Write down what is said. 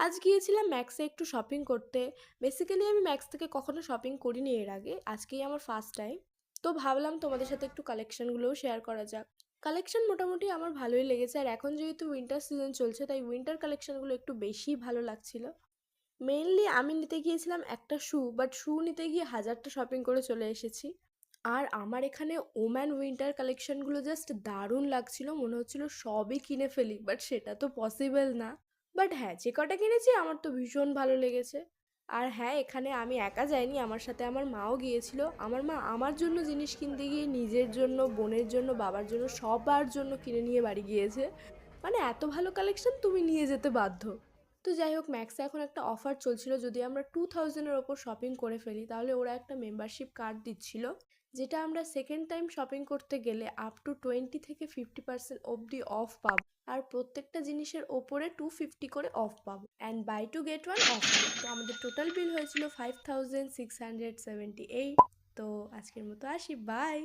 আজ গিয়েছিলাম ম্যাক্সে একটু শপিং করতে। বেসিক্যালি আমি ম্যাক্স থেকে কখনো শপিং করিনি এর আগে, আজকেই আমার ফার্স্ট টাইম। তো ভাবলাম তোমাদের সাথে একটু কালেকশনগুলোও শেয়ার করা যাক। কালেকশন মোটামুটি আমার ভালোই লেগেছে, আর এখন যেহেতু উইন্টার সিজন চলছে তাই উইন্টার কালেকশনগুলো একটু বেশিই ভালো লাগছিল। মেইনলি আমি নিতে গিয়েছিলাম একটা শু, বাট শু নিতে গিয়ে হাজারটা শপিং করে চলে এসেছি। আর আমার এখানে ওম্যান উইন্টার কালেকশনগুলো জাস্ট দারুণ লাগছিল, মনে হচ্ছিল সবই কিনে ফেলি, বাট সেটা তো পসিবল না। বাট হ্যাঁ, যে কটা কিনেছি আমার তো ভীষণ ভালো লেগেছে। আর হ্যাঁ, এখানে আমি একা যাইনি, আমার সাথে আমার মাও গিয়েছিল। আমার মা আমার জন্য জিনিস কিনতে গিয়ে নিজের জন্য, বোনের জন্য, বাবার জন্য, সবার জন্য কিনে নিয়ে বাড়ি গিয়েছে। মানে এত ভালো কালেকশন, তুমি নিয়ে যেতে বাধ্য। তো যাই হোক, ম্যাক্সে এখন একটা অফার চলছিল, যদি আমরা 2000-এর ওপর শপিং করে ফেলি তাহলে ওরা একটা মেম্বারশিপ কার্ড দিচ্ছিল, যেটা আমরা সেকেন্ড টাইম শপিং করতে গেলে আপ টু 20 থেকে 50% অবধি অফ পাবো। আর প্রত্যেকটা জিনিসের ওপরে 250 করে অফ পাবো, and buy two get one offer. তো আমাদের টোটাল বিল হয়েছিল 5678। তো আজকের মতো আসি, বাই।